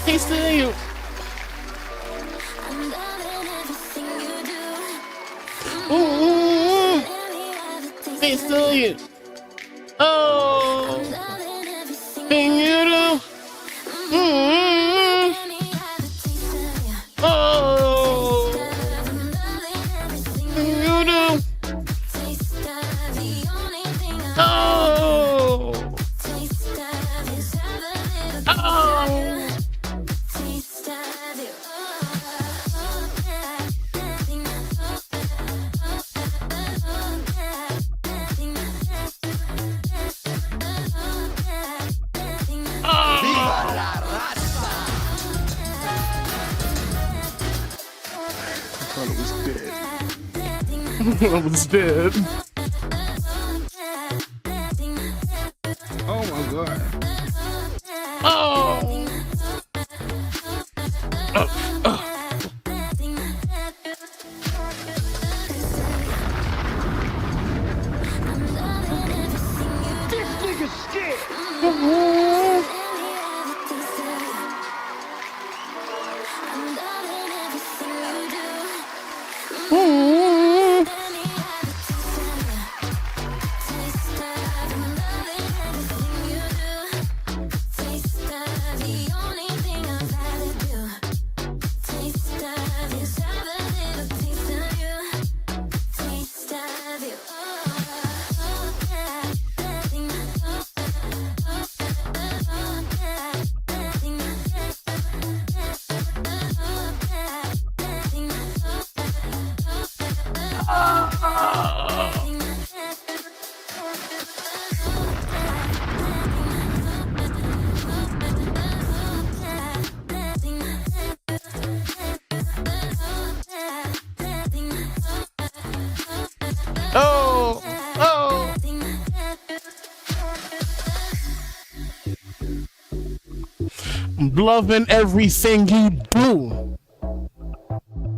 Taste of you. Taste of you. Oh, thing you do. Oh, thing you do. Oh, oh. I was dead. Oh my god. Oh. This nigga's scared. Oh, oh. I'm loving everything you do.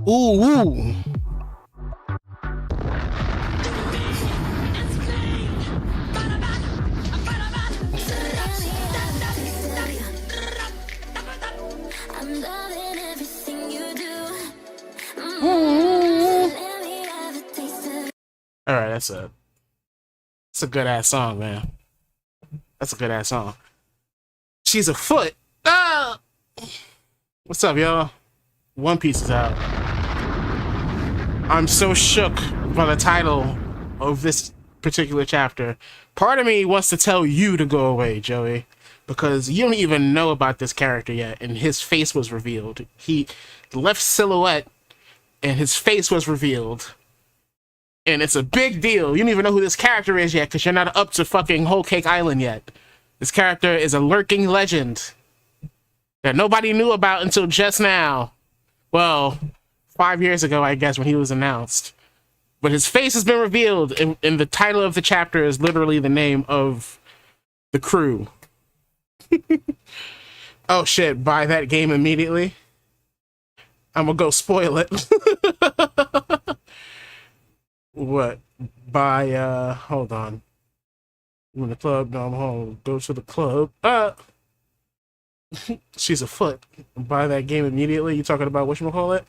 Ooh, ooh. All right, that's a good ass song, man. That's a good ass song. She's a foot. Ah! What's up, y'all? One Piece is out. I'm so shook by the title of this particular chapter. Part of me wants to tell you to go away, Joey, because you don't even know about this character yet, and his face was revealed. He left silhouette, and his face was revealed. And it's a big deal. You don't even know who this character is yet, because you're not up to fucking Whole Cake Island yet. This character is a lurking legend that nobody knew about until just now. Well, 5 years ago, I guess, when he was announced. But his face has been revealed, and the title of the chapter is literally the name of the crew. Oh shit, buy that game immediately. I'm gonna go spoil it. What? Buy, hold on. I'm in the club, no, I'm home. Go to the club. She's a foot. Buy that game immediately. You talking about whatchamacallit?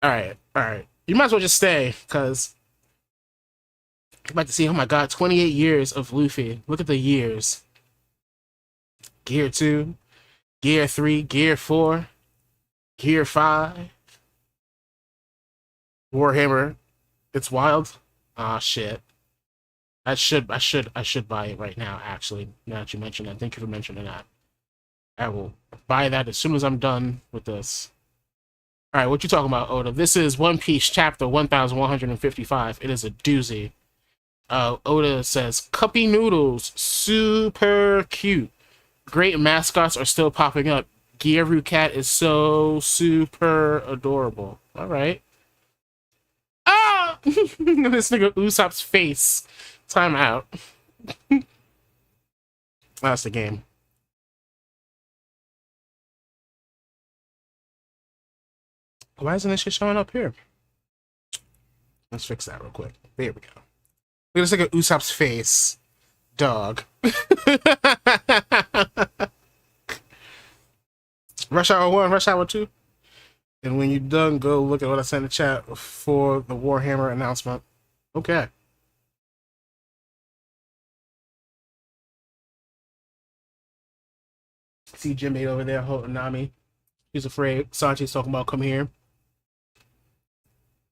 Alright, alright. You might as well just stay, because I'm about to see, oh my god, 28 years of Luffy. Look at the years. Gear 2, Gear 3, Gear 4, Gear 5. Warhammer. It's wild. Ah, shit. I should buy it right now, actually. Now that you mention it. Thank you for mentioning that. I will buy that as soon as I'm done with this. Alright, what you talking about, Oda? This is One Piece chapter 1155. It is a doozy. Oda says, Cuppy Noodles, super cute. Great mascots are still popping up. Gyaru Cat is so super adorable. Alright. Ah! This nigga Usopp's face. Time out. That's the game. Why isn't this shit showing up here? Let's fix that real quick. There we go. Look at this nigga Usopp's face. Dog. Rush Hour 1, Rush Hour 2. And when you're done, go look at what I sent in the chat for the Warhammer announcement. Okay. See Jimmy over there holding Nami. He's afraid. Sanji's talking about come here.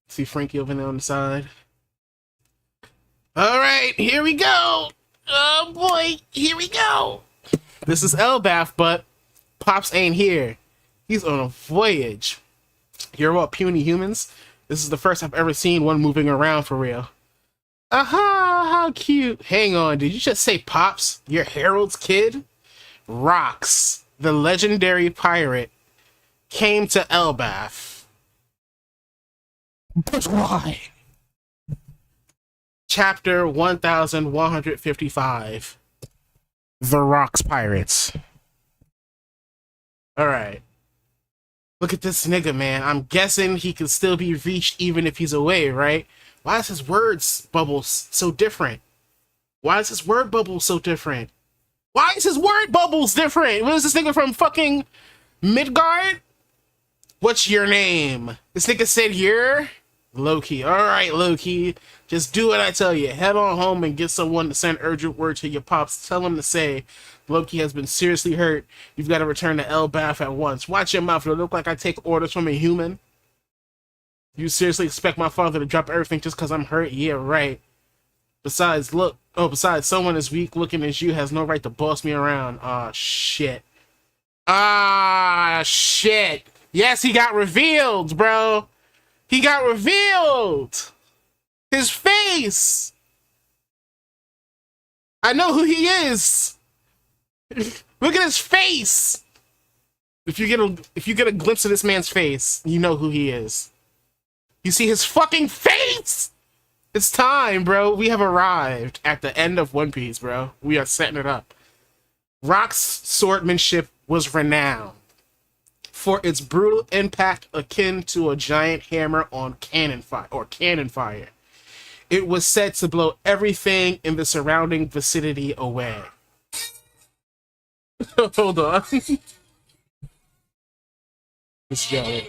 See Frankie over there on the side. All right, here we go. Oh boy, here we go. This is Elbaf, but Pops ain't here. He's on a voyage. Hear about puny humans? This is the first I've ever seen one moving around for real. Aha, how cute. Hang on, did you just say Pops? Your Herald's kid? Rox, the legendary pirate, came to Elbaf. But why? Chapter 1155. The Rox Pirates. Alright. Look at this nigga, man. I'm guessing he can still be reached even if he's away, right? Why is his words bubbles so different? Why is his word bubble so different? Why is his word bubbles different? What is this nigga from fucking Midgard? What's your name? This nigga said you're Loki. Alright, Loki. Just do what I tell you. Head on home and get someone to send urgent word to your pops. Tell him to say Loki has been seriously hurt. You've got to return to Elbaf at once. Watch your mouth. It'll look like I take orders from a human. You seriously expect my father to drop everything just because I'm hurt? Yeah, right. Besides, someone as weak looking as you has no right to boss me around. Ah, shit. Ah, shit. Yes, he got revealed, bro. He got revealed. His face. I know who he is. Look at his face. If you get a glimpse of this man's face, you know who he is. You see his fucking face. It's time, bro. We have arrived at the end of One Piece, bro. We are setting it up. Rock's swordsmanship was renowned for its brutal impact akin to a giant hammer on cannon fire. It was said to blow everything in the surrounding vicinity away. Hold on. Let's go.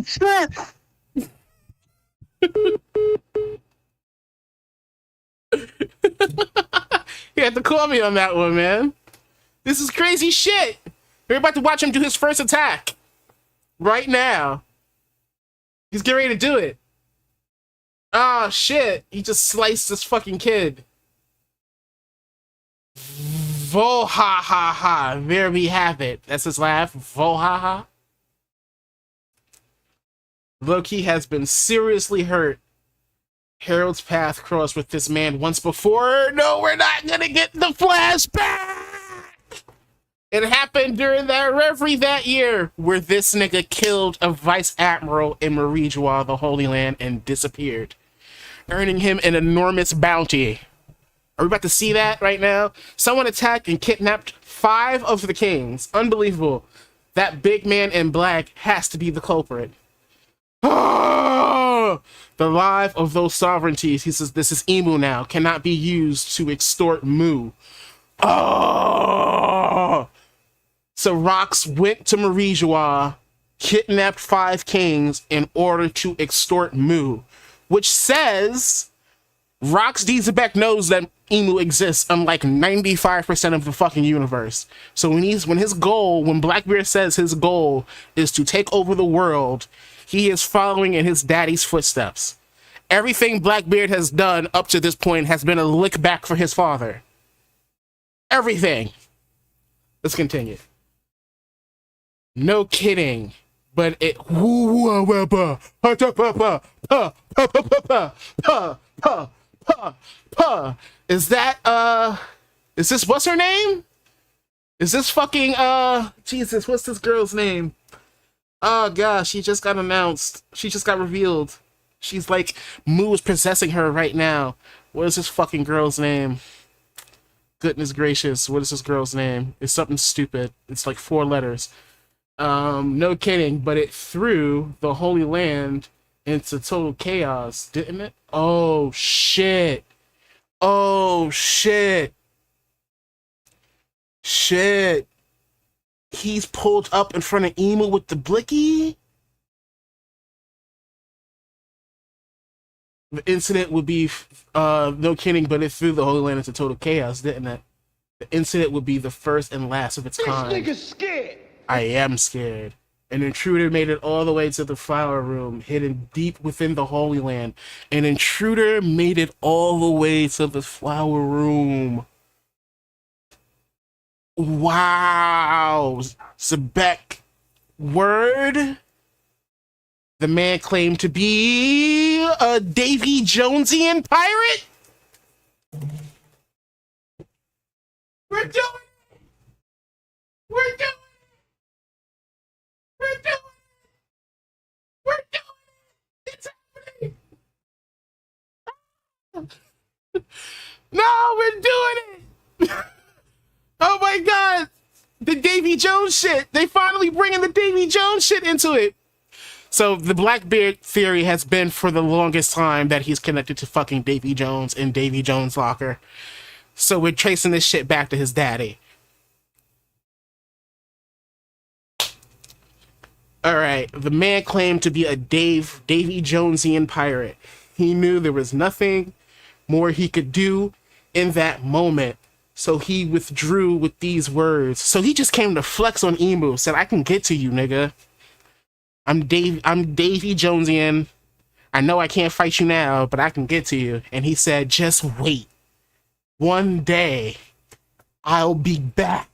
Shit. You had to call me on that one, man. This is crazy shit. We're about to watch him do his first attack. Right now. He's getting ready to do it. Ah, shit. He just sliced this fucking kid. Vohahaha. There we have it. That's his laugh. Vohaha. Loki has been seriously hurt. Harold's path crossed with this man once before. No, we're not gonna get the flashback! It happened during that reverie that year where this nigga killed a vice admiral in Marijois, the Holy Land, and disappeared, earning him an enormous bounty. Are we about to see that right now? Someone attacked and kidnapped 5 of the kings. Unbelievable. That big man in black has to be the culprit. Oh, the life of those sovereignties, he says, this is Emu now, cannot be used to extort Mu. Oh! So Rox went to Marijois, kidnapped 5 kings in order to extort Mu, which says Rox D. Zebek knows that Emu exists, unlike 95% of the fucking universe. So when Blackbeard says his goal is to take over the world, he is following in his daddy's footsteps. Everything Blackbeard has done up to this point has been a lick back for his father. Everything. Let's continue. No kidding. But it... Is that, is this, what's her name? Is this fucking, Jesus, what's this girl's name? Oh gosh, she just got announced. She just got revealed. She's like, Mu is possessing her right now. What is this fucking girl's name? Goodness gracious, what is this girl's name? It's something stupid. It's like 4 letters. No kidding, but it threw the Holy Land into total chaos, didn't it? Oh shit. Oh shit. Shit. He's pulled up in front of Emu with the blicky. The incident would be, no kidding, but it threw the Holy Land into total chaos, didn't it? The incident would be the first and last of its kind. This nigga's scared. I am scared. An intruder made it all the way to the flower room, hidden deep within the Holy Land. An intruder made it all the way to the flower room. Wow. Sebek. Word. The man claimed to be a Davy Jonesian pirate. We're doing it. We're doing it. We're doing it. We're doing it. It's happening. No, we're doing it. Oh my God. The Davy Jones shit. They finally bringing the Davy Jones shit into it. So the Blackbeard theory has been for the longest time that he's connected to fucking Davy Jones in Davy Jones' locker. So we're tracing this shit back to his daddy. All right, the man claimed to be a Davy Jonesian pirate. He knew there was nothing more he could do in that moment. So he withdrew with these words. So he just came to flex on Emu, said, I can get to you, nigga. I'm Davy Jonesian. I know I can't fight you now, but I can get to you. And he said, just wait. One day, I'll be back.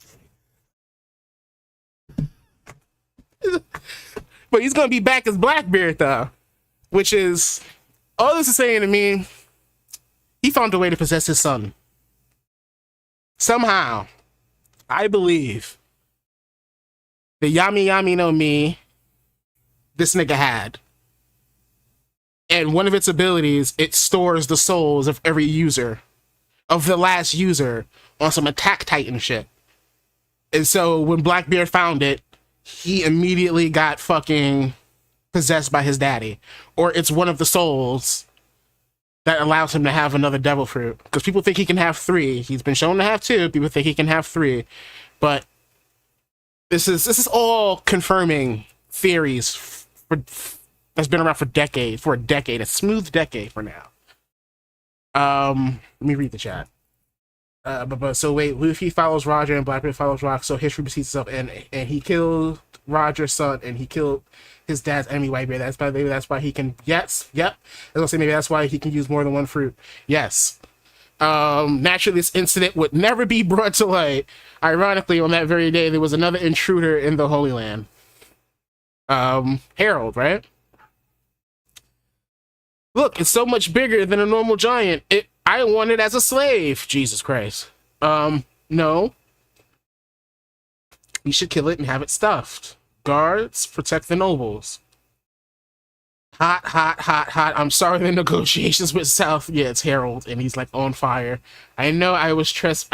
But he's gonna be back as Blackbeard, though. Which is, all this is saying to me, he found a way to possess his son. Somehow, I believe the Yami Yami no Mi this nigga had. And one of its abilities, it stores the souls of every user, of the last user, on some Attack Titan shit. And so when Blackbeard found it, he immediately got fucking possessed by his daddy. Or it's one of the souls that allows him to have another devil fruit. Because people think he can have 3. He's been shown to have 2. People think he can have 3. But this is all confirming theories that's been around for decades, for a decade, a smooth decade for now. Let me read the chat. So wait, Luffy follows Roger and Blackbeard follows Rock, so history repeats itself, and he killed Roger's son, and he killed his dad's enemy, Whitebeard. That's why he can, yes, yep. I was gonna say maybe that's why he can use more than one fruit. Yes. Naturally, this incident would never be brought to light. Ironically, on that very day, there was another intruder in the Holy Land. Harold, right? Look, it's so much bigger than a normal giant. I want it as a slave. Jesus Christ. No. You should kill it and have it stuffed. Guards, protect the nobles. Hot, hot, hot, hot. I'm sorry, the negotiations with South. Yeah, it's Harold, and he's like on fire. I know I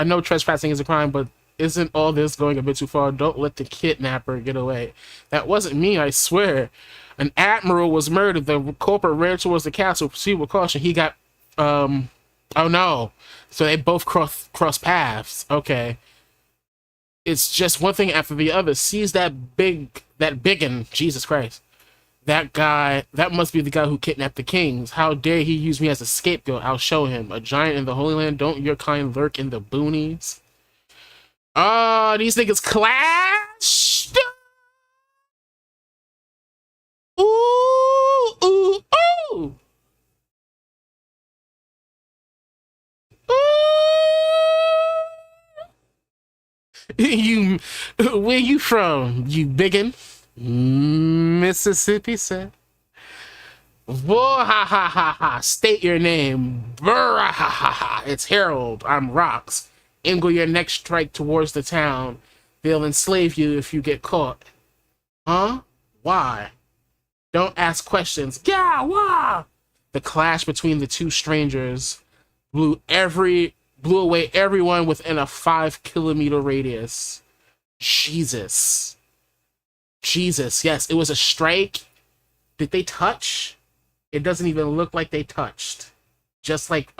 know trespassing is a crime, but isn't all this going a bit too far? Don't let the kidnapper get away. That wasn't me, I swear. An admiral was murdered. The corporal ran towards the castle. Proceed with caution. He got, oh no. So they both cross paths. Okay. It's just one thing after the other. Sees that biggin. Jesus Christ. That guy, that must be the guy who kidnapped the kings. How dare he use me as a scapegoat? I'll show him. A giant in the Holy Land. Don't your kind lurk in the boonies? Oh, these niggas clashed. Ooh, ooh, ooh. You, where you from, you biggin? Mississippi, sir. Whoa, ha ha ha ha. State your name. Brr, ha ha ha. It's Harold. I'm Rocks. Angle your next strike towards the town. They'll enslave you if you get caught. Huh? Why? Don't ask questions. Yeah, why? The clash between the two strangers blew away everyone within a 5-kilometer radius. Jesus. Yes, it was a strike. Did they touch? It doesn't even look like they touched. Just like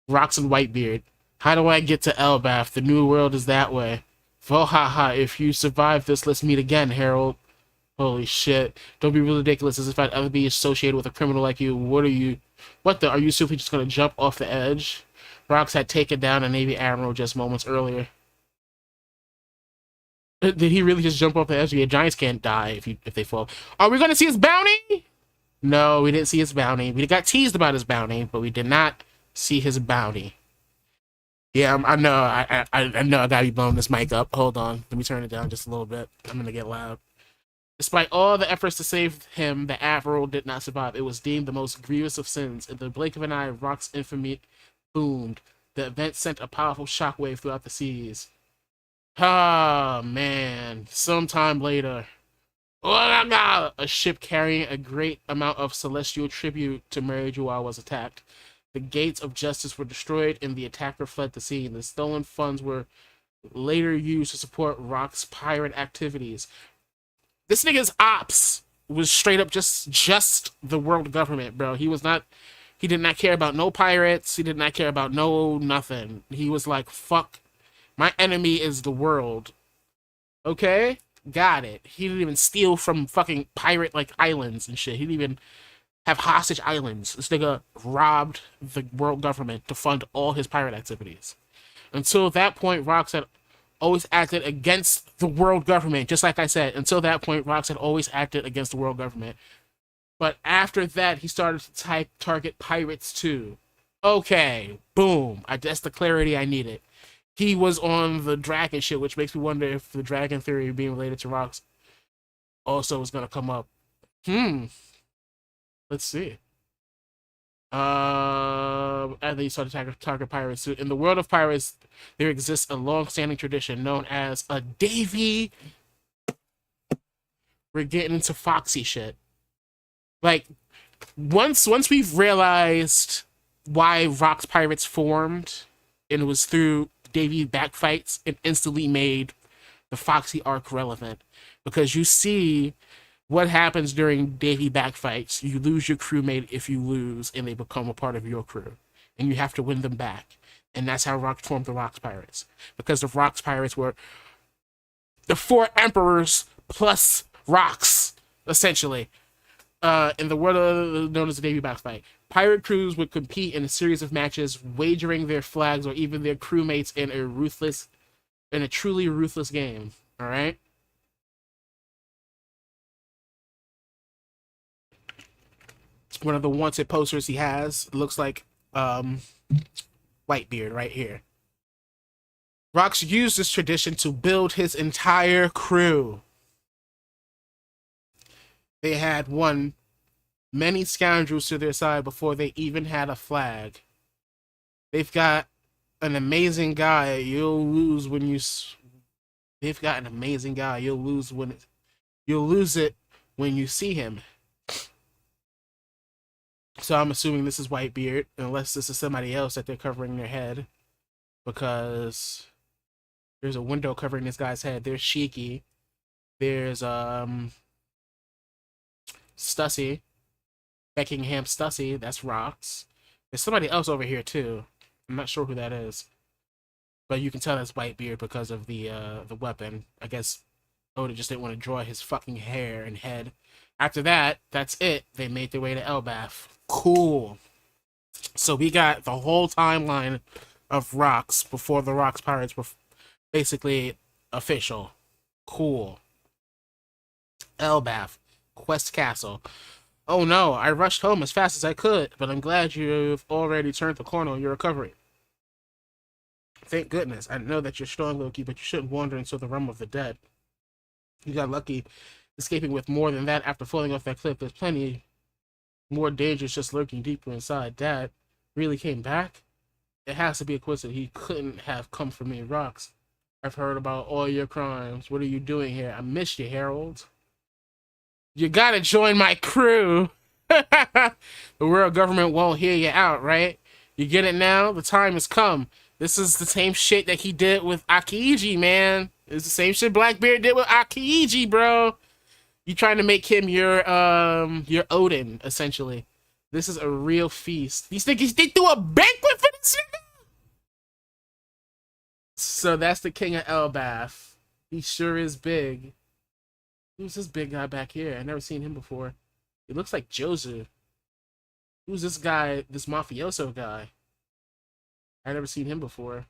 Rocks and Whitebeard. How do I get to Elbaf? The new world is that way. Vohaha, if you survive this, let's meet again, Harold. Holy shit. Don't be ridiculous as if I'd ever be associated with a criminal like you. What are you? What the? Are you simply just gonna jump off the edge? Rocks had taken down a Navy admiral just moments earlier. Did he really just jump off the edge? Yeah, giants can't die if they fall. Are we gonna see his bounty? No, we didn't see his bounty. We got teased about his bounty, but we did not see his bounty. Yeah, I know. I know. I gotta be blowing this mic up. Hold on. Let me turn it down just a little bit. I'm gonna get loud. Despite all the efforts to save him, the admiral did not survive. It was deemed the most grievous of sins. In the blink of an eye, Rock's infamy boomed. The event sent a powerful shockwave throughout the seas. Ah, man. Sometime later, a ship carrying a great amount of celestial tribute to Mary Jewel was attacked. The gates of justice were destroyed, and the attacker fled the scene. The stolen funds were later used to support Rock's pirate activities. This nigga's ops was straight up just the world government, bro. He did not care about no pirates. He did not care about no nothing. He was like, fuck, my enemy is the world. Okay? Got it. He didn't even steal from fucking pirate like islands and shit. He didn't even have hostage islands. This nigga robbed the world government to fund all his pirate activities. Until that point, Rocks had always acted against the world government. Just like I said, until that point, Rocks had always acted against the world government. But after that, he started to target pirates too. Okay, boom. That's the clarity I needed. He was on the dragon shit, which makes me wonder if the dragon theory being related to Rocks also is going to come up. Let's see. And then he started to target pirates. So in the world of pirates, there exists a long-standing tradition known as a Davy. We're getting into Foxy shit. Like, once we've realized why Rock's Pirates formed, and it was through Davy backfights, it instantly made the Foxy arc relevant. Because you see what happens during Davy backfights. You lose your crewmate if you lose, and they become a part of your crew. And you have to win them back. And that's how Rock formed the Rocks Pirates. Because the Rocks Pirates were the 4 emperors plus Rocks, essentially. In the world known as the Davy backfight, pirate crews would compete in a series of matches, wagering their flags or even their crewmates in a truly ruthless game. All right. One of the wanted posters he has looks like Whitebeard right here. Rocks used this tradition to build his entire crew. They had won many scoundrels to their side before they even had a flag. They've got an amazing guy. You'll lose when you. They've got an amazing guy. You'll lose it when you see him. So I'm assuming this is Whitebeard, unless this is somebody else that they're covering their head, because there's a window covering this guy's head. There's Shiki. There's Stussy. Beckingham Stussy. That's Rocks. There's somebody else over here too. I'm not sure who that is, but you can tell that's Whitebeard because of the weapon. I guess Oda just didn't want to draw his fucking hair and head. After that, that's it. They made their way to Elbaf. Cool. So we got the whole timeline of Rocks before the Rocks Pirates were basically official. Cool. Elbaf. Quest Castle. Oh no, I rushed home as fast as I could, but I'm glad you've already turned the corner on your recovery. Thank goodness. I know that you're strong, Loki, but you shouldn't wander into the realm of the dead. You got lucky escaping with more than that after falling off that cliff. There's plenty more dangers just lurking deeper inside. Dad really came back? It has to be a coincidence. He couldn't have come for me. Rocks, I've heard about all your crimes. What are you doing here? I miss you, Harold. You gotta join my crew. The world government won't hear you out, right? You get it now? The time has come. This is the same shit that he did with Aokiji, man. It's the same shit Blackbeard did with Aokiji, bro. You trying to make him your Odin, essentially. This is a real feast. These niggas, they threw a banquet for this So that's the king of Elbath. He sure is big. Who's this big guy back here? I never seen him before. He looks like Joseph. Who's this guy, this mafioso guy? I never seen him before.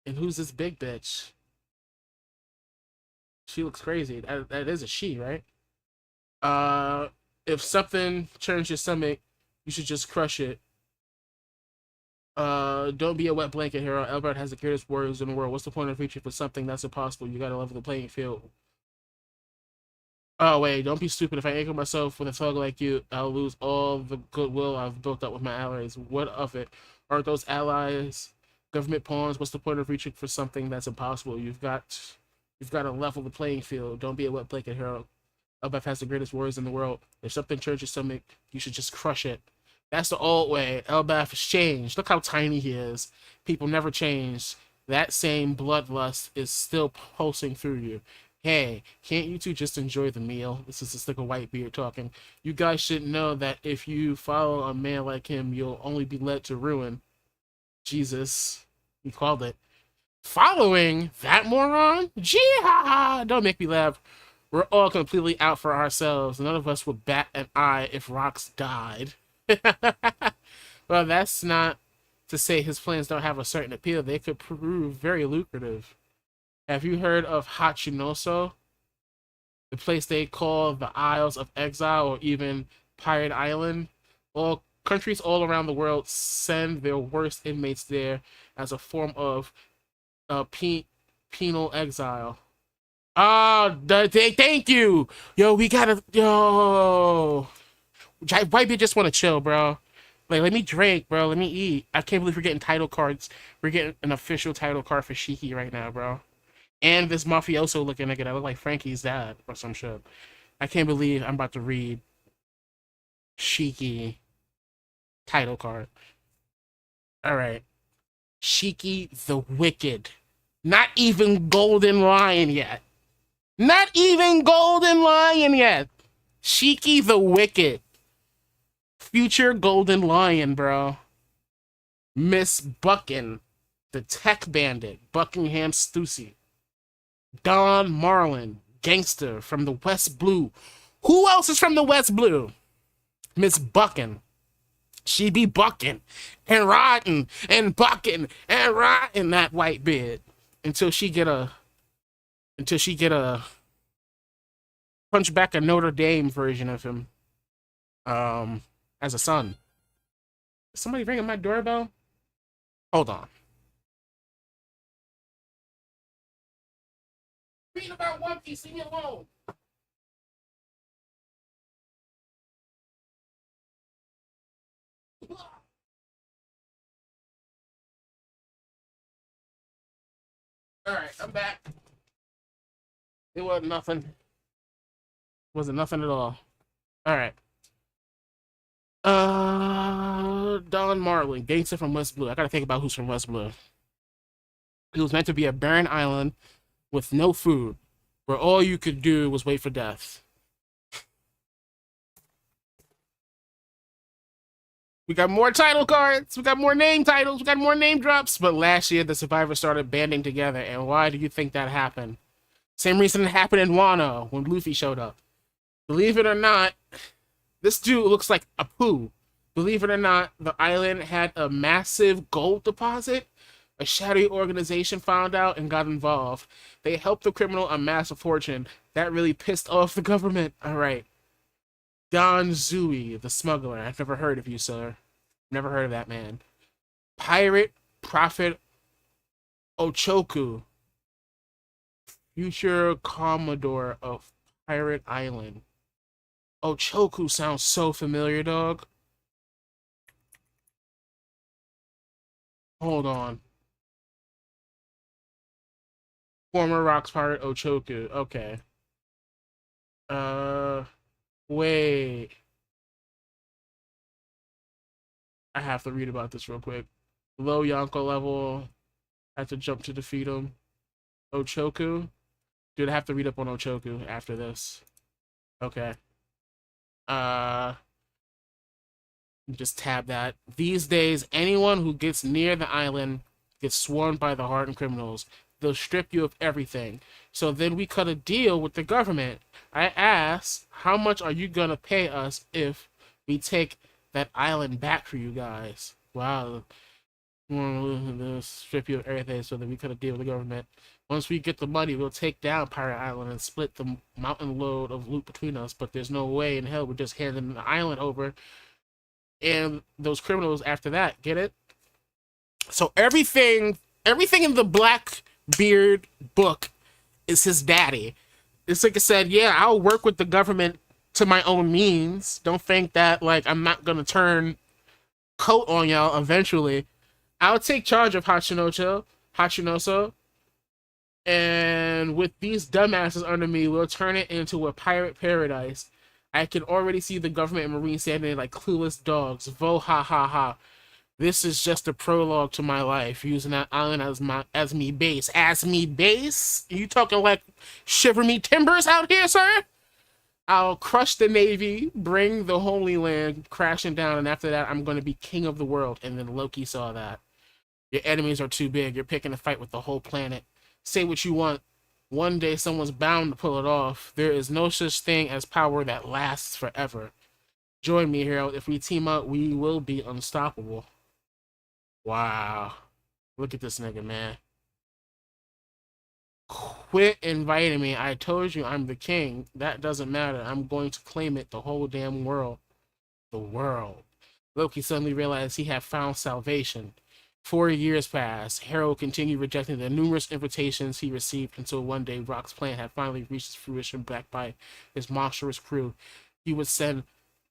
And who's this big bitch? She looks crazy. That is a she, right? Uh, if something turns your stomach, you should just crush it. Don't be a wet blanket hero. Albert has the greatest warriors in the world. What's the point of reaching for something that's impossible? You gotta level the playing field. Oh wait, don't be stupid. If I anchor myself with a thug like you, I'll lose all the goodwill I've built up with my allies. What of it? Aren't those allies government pawns? What's the point of reaching for something that's impossible? You've got to level the playing field. Don't be a wet blanket hero. Elbaf has the greatest warriors in the world. If something turns your stomach, you should just crush it. That's the old way. Elbaf has changed. Look how tiny he is. People never change. That same bloodlust is still pulsing through you. Hey, can't you two just enjoy the meal? This is a stick of white beard talking. You guys should know that if you follow a man like him, you'll only be led to ruin. Jesus, he called it. Following that moron? Gee ha ha! Don't make me laugh. We're all completely out for ourselves. None of us would bat an eye if Rox died. Well, that's not to say his plans don't have a certain appeal. They could prove very lucrative. Have you heard of Hachinoso? The place they call the Isles of Exile or even Pirate Island? All countries all around the world send their worst inmates there as a form of penal exile. Oh, thank you. Yo, we gotta. Yo. White bitch just want to chill, bro. Like, let me drink, bro. Let me eat. I can't believe we're getting title cards. We're getting an official title card for Shiki right now, bro. And this mafioso looking nigga that look like Frankie's dad or some shit. I can't believe I'm about to read Shiki title card. Alright. Shiki the Wicked. Not even Golden Lion yet. Not even Golden Lion yet. Shiki the Wicked. Future Golden Lion, bro. Miss Buckin. The Tech Bandit. Buckingham Stussy. Don Marlin. Gangster from the West Blue. Who else is from the West Blue? Miss Buckin. She be bucking and riding and bucking and riding that white beard until she get a punch back a Notre Dame version of him as a son. Is somebody ringing my doorbell? Hold on. Reading about One Piece, leave me alone. Alright, I'm back. It wasn't nothing. Wasn't nothing at all. Alright. Don Marlin, gangster from West Blue. I gotta think about who's from West Blue. It was meant to be a barren island with no food, where all you could do was wait for death. We got more title cards, we got more name titles, we got more name drops, but last year the survivors started banding together, and why do you think that happened? Same reason it happened in Wano when Luffy showed up. Believe it or not, this dude looks like a poo. Believe it or not, the island had a massive gold deposit. A shadowy organization found out and got involved. They helped the criminal amass a fortune. That really pissed off the government. All right. Don Zui, the smuggler. I've never heard of you, sir. Never heard of that man. Pirate Prophet Ochoku. Future Commodore of Pirate Island. Ochoku sounds so familiar, dog. Hold on. Former Rocks pirate Ochoku. Okay. Wait. I have to read about this real quick. Low Yonko level. I have to jump to defeat him. Ochoku. Dude, I have to read up on Ochoku after this. Okay. Just tab that. These days, anyone who gets near the island gets swarmed by the hardened criminals. They'll strip you of everything. So then we cut a deal with the government. I asked, how much are you gonna pay us if we take that island back for you guys? Wow. They'll strip you of everything so that we cut a deal with the government. Once we get the money, we'll take down Pirate Island and split the mountain load of loot between us. But there's no way in hell we're just handing the island over and those criminals after that. Get it? So everything in the Blackbeard book is his daddy. It's like I said, yeah, I'll work with the government to my own means. Don't think that like I'm not gonna turn coat on y'all eventually. I'll take charge of Hachinoso, and with these dumbasses under me, we'll turn it into a pirate paradise. I can already see the government and Marines standing there like clueless dogs. Vo ha ha ha. This is just a prologue to my life, using that island as me base. As me base? You talking like shiver me timbers out here, sir? I'll crush the Navy, bring the Holy Land crashing down, and after that, I'm going to be king of the world. And then Loki saw that. Your enemies are too big. You're picking a fight with the whole planet. Say what you want. One day, someone's bound to pull it off. There is no such thing as power that lasts forever. Join me, hero. If we team up, we will be unstoppable. Wow. Look at this nigga, man. Quit inviting me. I told you I'm the king. That doesn't matter. I'm going to claim it, the whole damn world. The world. Loki suddenly realized he had found salvation. 4 years passed. Harold continued rejecting the numerous invitations he received until one day Rock's plan had finally reached its fruition, backed by his monstrous crew. He would send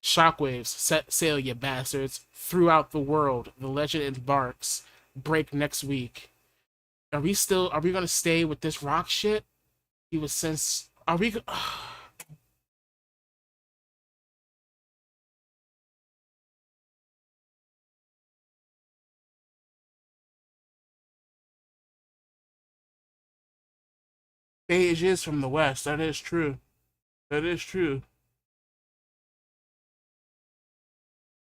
shockwaves, set sail, you bastards, throughout the world. The legend embarks. Break next week. Are we gonna stay with this Rock shit? He was since. Are we? Beige is from the west. That is true. That is true.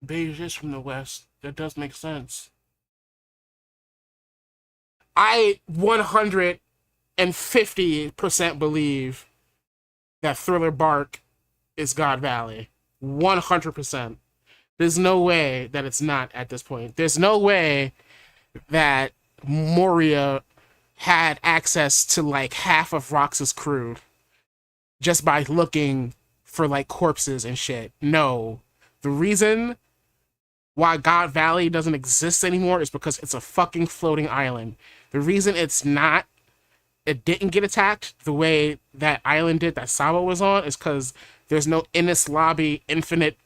Beige is from the west. That does make sense. I 150% believe that Thriller Bark is God Valley. 100%. There's no way that it's not at this point. There's no way that Moria had access to like half of Rox's crew just by looking for like corpses and shit. No. The reason why God Valley doesn't exist anymore is because it's a fucking floating island. The reason it didn't get attacked the way that island did that Sabo was on is because there's no Innis Lobby infinite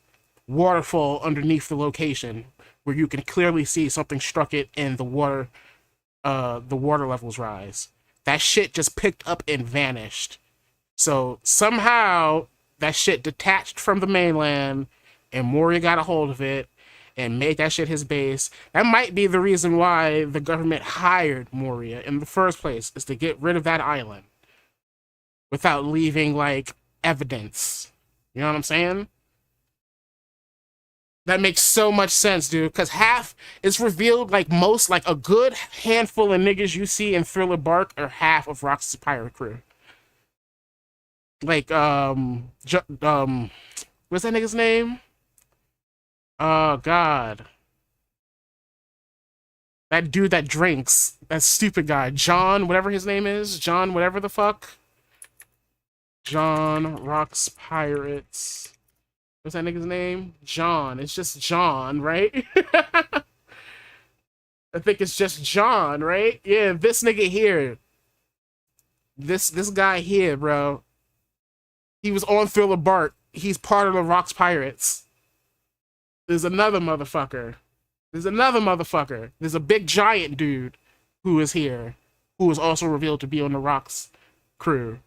waterfall underneath the location where you can clearly see something struck it and the water levels rise. That shit just picked up and vanished. So somehow that shit detached from the mainland and Moria got a hold of it and made that shit his base. That might be the reason why the government hired Moria in the first place, is to get rid of that island without leaving like evidence. You know what I'm saying? That makes so much sense, dude, because half is revealed, like most, like a good handful of niggas you see in Thriller Bark are half of Rox's pirate crew. Like, what's that nigga's name? Oh, God. That dude that drinks, that stupid guy, John, whatever his name is, John, whatever the fuck. John, Rox Pirates. What's that nigga's name? John. It's just John, right? I think it's just John, right? Yeah, this nigga here. This guy here, bro. He was on Thriller Bark. He's part of the Rox Pirates. There's another motherfucker. There's a big giant dude who is here, who is also revealed to be on the Rox crew.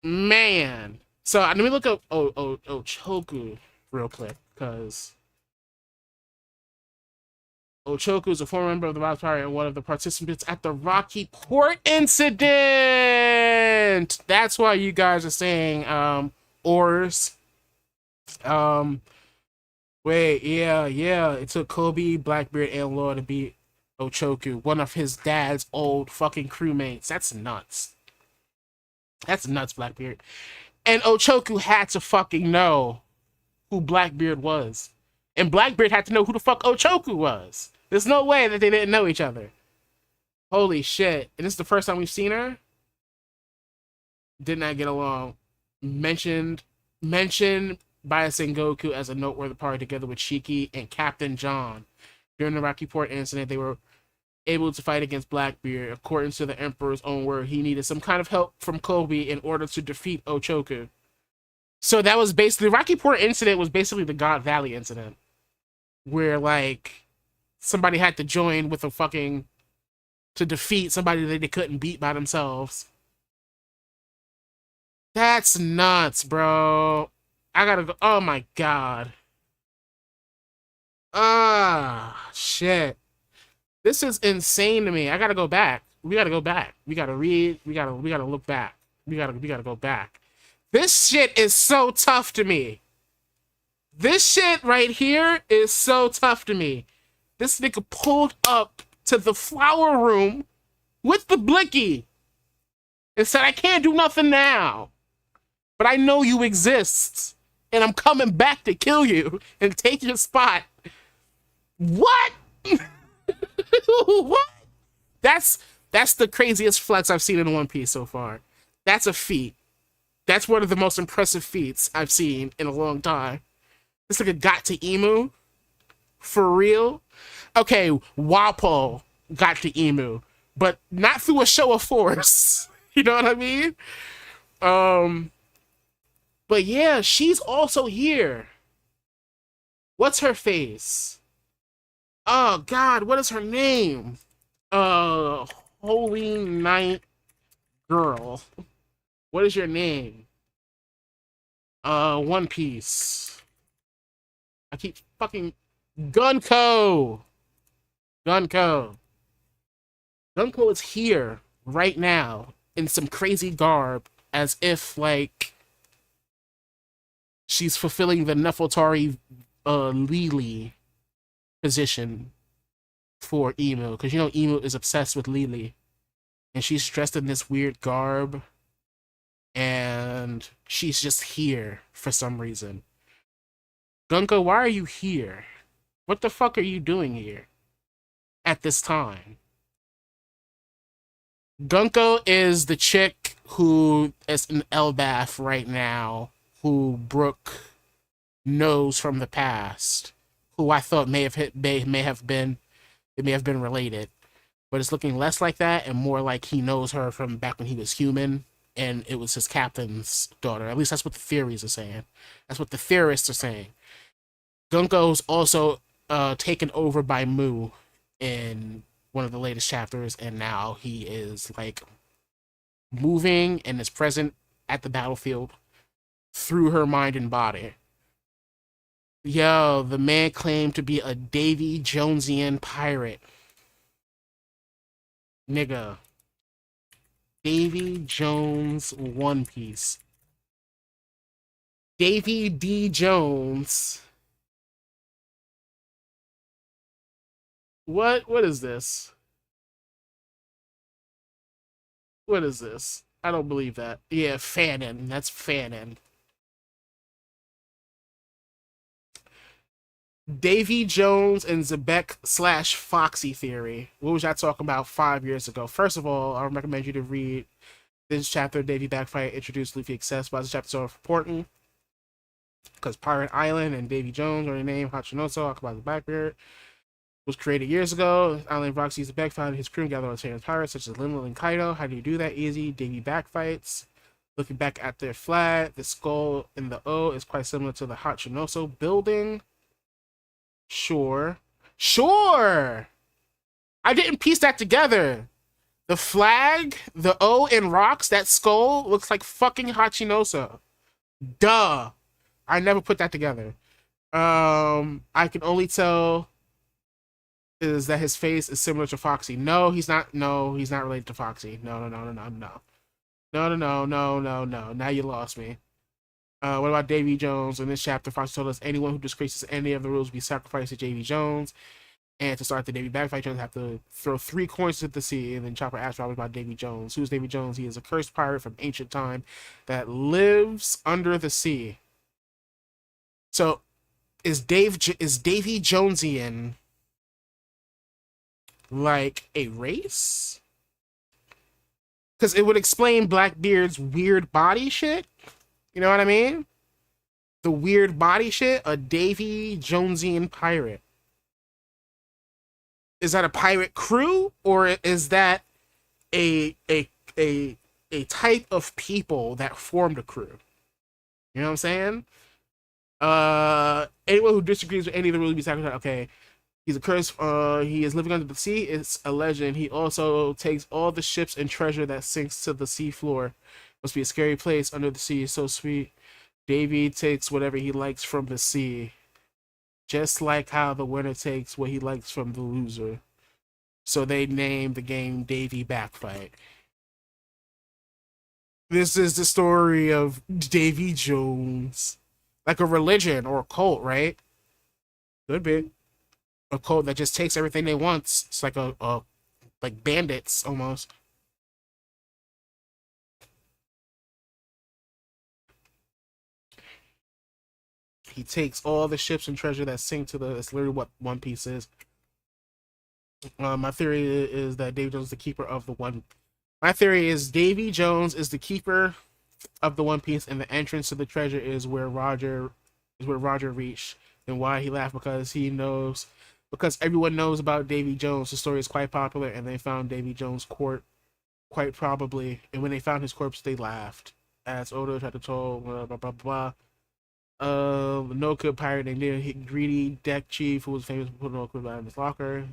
Man. So let me look up Ochoku real quick, because Ochoku is a former member of the Rox Pirate and one of the participants at the Rocky Port incident. That's why you guys are saying ores. Um, Wait, yeah. It took Kobe, Blackbeard, and Law to beat Ochoku, one of his dad's old fucking crewmates. That's nuts. That's nuts, Blackbeard. And Ochoku had to fucking know who Blackbeard was. And Blackbeard had to know who the fuck Ochoku was. There's no way that they didn't know each other. Holy shit. And this is the first time we've seen her? Did not get along. Mentioned by Sengoku as a noteworthy party together with Shiki and Captain John. During the Rocky Port incident, they were able to fight against Blackbeard. According to the Emperor's own word, he needed some kind of help from Kobe in order to defeat Ochoku. So that was basically, the Rocky Port incident was basically the God Valley incident. Where, like, somebody had to join with a fucking, to defeat somebody that they couldn't beat by themselves. That's nuts, bro. I gotta go. Oh my god. Ah, shit. This is insane to me. I gotta go back. We gotta go back. We gotta read. We gotta look back. We gotta go back. This shit is so tough to me. This shit right here is so tough to me. This nigga pulled up to the flower room with the blicky and said, I can't do nothing now, but I know you exist, and I'm coming back to kill you and take your spot. What? What? That's the craziest flex I've seen in One Piece so far. That's a feat. That's one of the most impressive feats I've seen in a long time. This nigga got to Emu? For real? Okay, Wapol got to Emu, but not through a show of force. You know what I mean? But yeah, she's also here. What's her face? Oh god, what is her name? Holy Night Girl. What is your name? One Piece. I keep fucking Gunko. Gunko is here right now in some crazy garb, as if like she's fulfilling the Nefeltari Lily position for Emu, because you know Emu is obsessed with Lily, and she's dressed in this weird garb, and she's just here for some reason. Gunko, why are you here? What the fuck are you doing here at this time? Gunko is the chick who is in Elbaf right now, who Brooke knows from the past, who I thought may have been related, but it's looking less like that and more like he knows her from back when he was human, and it was his captain's daughter. At least that's what the theories are saying. That's what the theorists are saying. Gunko's also taken over by Mu in one of the latest chapters, and now he is like moving and is present at the battlefield through her mind and body. Yo, the man claimed to be a Davy Jonesian pirate. Nigga. Davy Jones One Piece. Davy D. Jones. What is this? What is this? I don't believe that. Yeah, Fanon. That's Fanon. Davy Jones and Zebek / Foxy theory. What was I talking about 5 years ago? First of all, I recommend you to read this chapter, Davy Backfight, introduced Luffy Excess. Why is this chapter so important? Because Pirate Island and Davy Jones are the name. Hachinoso, Akaba's Blackbeard, was created years ago. Island Roxy is the backfight. His crew gathered on famous pirates such as Limbo and Kaido. How do you do that? Easy. Davy backfights. Looking back at their flag, the skull in the O is quite similar to the Hachinoso building. Sure. I didn't piece that together. The flag, the O and rocks, that skull looks like fucking Hachinoso. Duh. I never put that together. I can only tell is that his face is similar to Foxy. No, he's not. No, he's not related to Foxy. No. Now you lost me. What about Davy Jones? In this chapter, Fox told us anyone who disgraces any of the rules will be sacrificed to Davy Jones. And to start the Davy Bag fight, Jones have to throw 3 coins into the sea. And then Chopper asks Robin about Davy Jones. Who's Davy Jones? He is a cursed pirate from ancient time that lives under the sea. So, is Davy Jonesian like a race? Because it would explain Blackbeard's weird body shit. You know what I mean? The weird body shit. A Davy Jonesian pirate. Is that a pirate crew, or is that a type of people that formed a crew? You know what I'm saying? Anyone who disagrees with any of the rules will be sacrificed. Okay, he's a curse. He is living under the sea. It's a legend. He also takes all the ships and treasure that sinks to the sea floor. Must be a scary place under the sea. So sweet. Davy takes whatever he likes from the sea. Just like how the winner takes what he likes from the loser. So they named the game Davy Backfight. This is the story of Davy Jones. Like a religion or a cult, right? Could be. A cult that just takes everything they want. It's like like bandits almost. He takes all the ships and treasure that sink to the. That's literally what One Piece is. My theory is that Davy Jones is the keeper of the One. My theory is Davy Jones is the keeper of the One Piece, and the entrance to the treasure is where Roger reached. And why he laughed because everyone knows about Davy Jones. The story is quite popular, and they found Davy Jones' corpse quite probably. And when they found his corpse, they laughed. As Oda tried to tell blah blah blah blah. No good pirate named Greedy Deck Chief, who was famous for putting no good in his locker.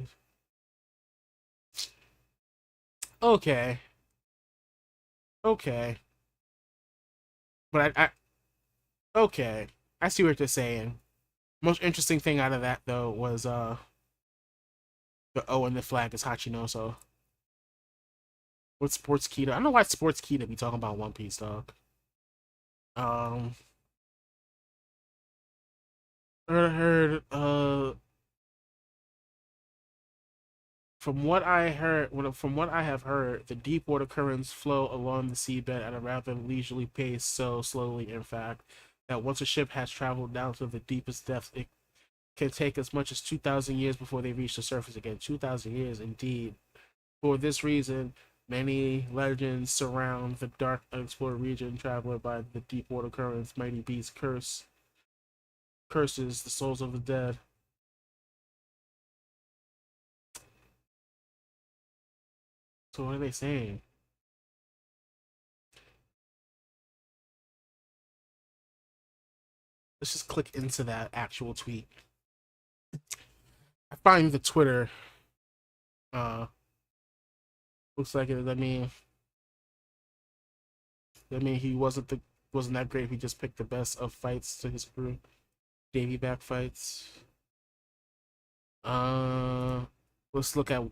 Okay. Okay. But I okay. I see what you're saying. Most interesting thing out of that though was the O and the flag is Hachinoso. What's Sports Kita? I don't know why Sports Kita be talking about One Piece, dog. Um heard from what I have heard, the deep water currents flow along the seabed at a rather leisurely pace, so slowly, in fact, that once a ship has traveled down to the deepest depths, it can take as much as 2,000 years before they reach the surface again. 2,000 years, indeed. For this reason, many legends surround the dark, unexplored region traveled by the deep water currents. Mighty beasts curses the souls of the dead. So what are they saying? Let's just click into that actual tweet. I find the Twitter looks like it. He wasn't that great. He just picked the best of fights to his crew. Davy back fights. Let's look at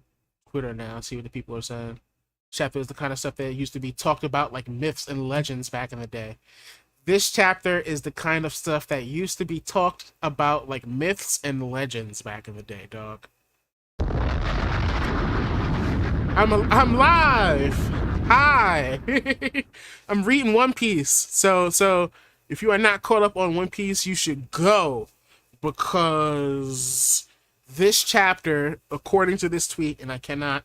Twitter now. See what the people are saying. Chapter is the kind of stuff that used to be talked about like myths and legends back in the day. This chapter is the kind of stuff that used to be talked about like myths and legends back in the day, dog. I'm live. Hi. I'm reading One Piece. So if you are not caught up on One Piece, you should go, because this chapter, according to this tweet, and I cannot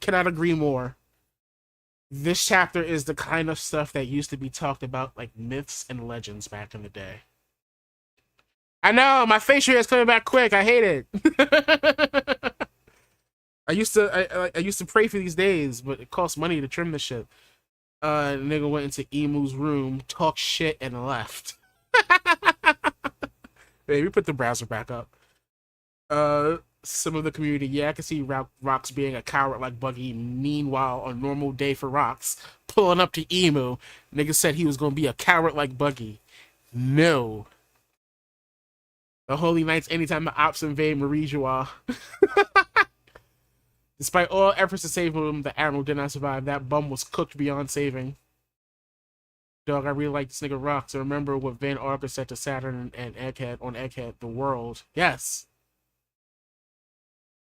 agree more. This chapter is the kind of stuff that used to be talked about like myths and legends back in the day. I know, my face hair is coming back quick. I hate it. I used to pray for these days, but it costs money to trim the shit. Nigga went into Emu's room, talked shit, and left. Maybe put the browser back up. Some of the community, yeah, I can see Rocks being a coward like Buggy. Meanwhile, on a normal day for Rocks, pulling up to Emu, nigga said he was gonna be a coward like Buggy. No. The Holy Knights, anytime the Ops invade Marijois. Despite all efforts to save him, the Admiral did not survive. That bum was cooked beyond saving. Dog, I really like this nigga Rocks. I remember what Van Arker said to Saturn and Egghead on Egghead, the world. Yes.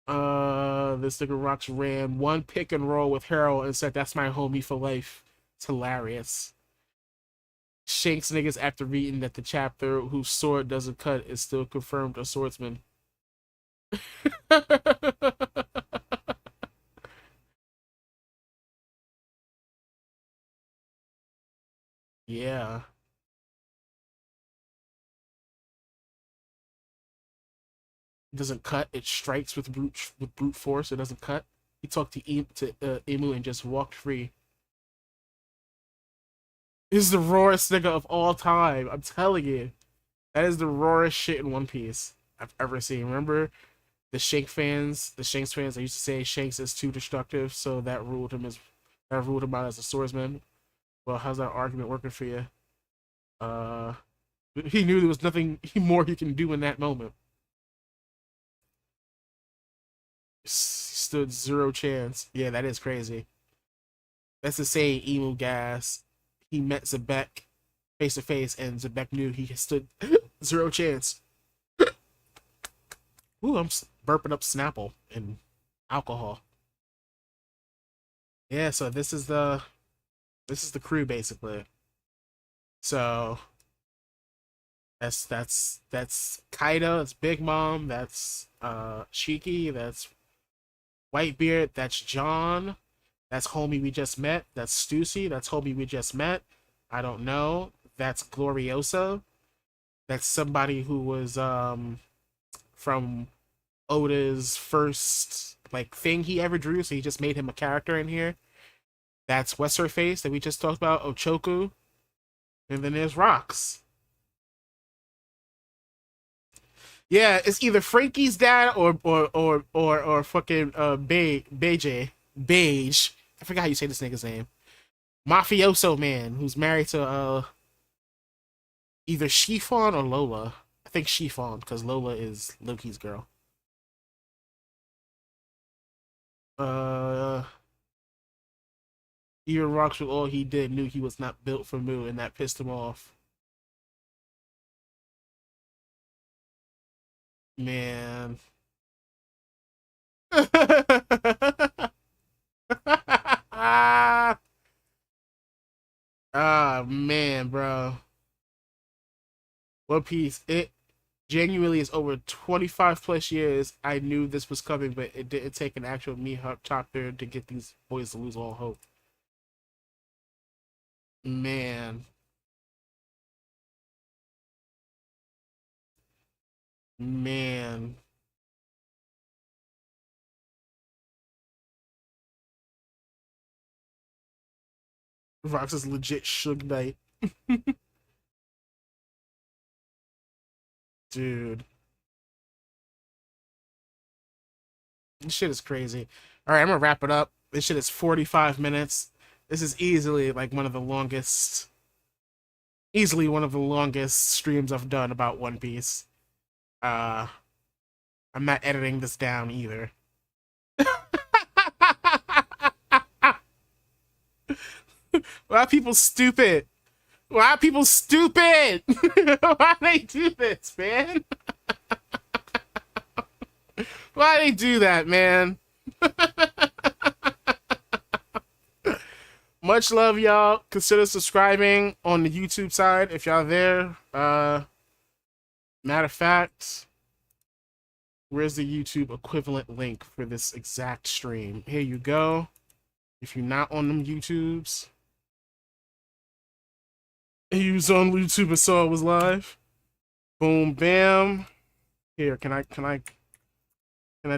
This nigga Rocks ran one pick and roll with Harold and said, "That's my homie for life." It's hilarious. Shanks niggas after reading that the chapter whose sword doesn't cut is still confirmed a swordsman. Yeah. It doesn't cut. It strikes with brute force. It doesn't cut. He talked to Emu and just walked free. This is the rawest nigga of all time. I'm telling you. That is the rawest shit in One Piece I've ever seen. Remember the Shanks fans? The Shanks fans, they used to say Shanks is too destructive, so that ruled him out as a swordsman. Well, how's that argument working for you? He knew there was nothing more he can do in that moment. Stood zero chance. Yeah, that is crazy. That's to say, Emu Gas, he met Zebek face to face, and Zebek knew he stood zero chance. Ooh, I'm burping up Snapple and alcohol. Yeah, so this is the crew basically. So that's Kaido, that's Big Mom, that's Shiki, that's Whitebeard, that's John, that's homie we just met, that's Stussy, that's homie we just met. I don't know. That's Gloriosa. That's somebody who was from Oda's first like thing he ever drew, so he just made him a character in here. That's What's Her Face that we just talked about, Ochoku. And then there's Rocks. Yeah, it's either Frankie's dad or fucking Beige. I forgot how you say this nigga's name. Mafioso man who's married to either Chiffon or Lola. I think Chiffon, because Lola is Loki's girl. Even Rocks with all he did knew he was not built for Mu, and that pissed him off. Man. Ah, man, bro. One Piece, it genuinely is over 25 plus years. I knew this was coming, but it didn't take an actual Mihawk chapter to get these boys to lose all hope. Man. Man. Rox is legit Suge Knight. Dude. This shit is crazy. Alright, I'm gonna wrap it up. This shit is 45 minutes. This is easily like one of the longest streams I've done about One Piece. I'm not editing this down either. Why are people stupid? Why are people stupid? Why do they do this, man? Why do they do that, man? Much love, y'all. Consider subscribing on the YouTube side if y'all there. Matter of fact, where's the YouTube equivalent link for this exact stream? Here you go. If you're not on them YouTubes, he was on YouTube and saw it was live. Boom, bam. Here, can I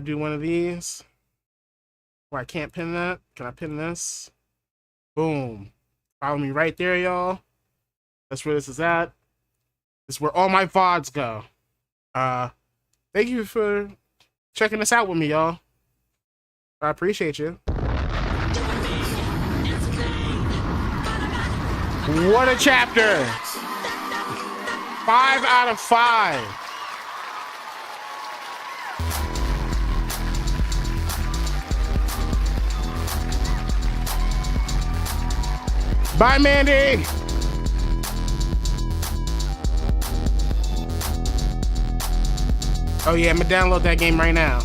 do one of these? Oh, I can't pin that. Can I pin this? Boom. Follow me right there, y'all. That's where this is at. This is where all my VODs go. Thank you for checking this out with me, y'all. I appreciate you. What a chapter! 5 out of 5. Bye, Mandy! Oh yeah, I'm gonna download that game right now.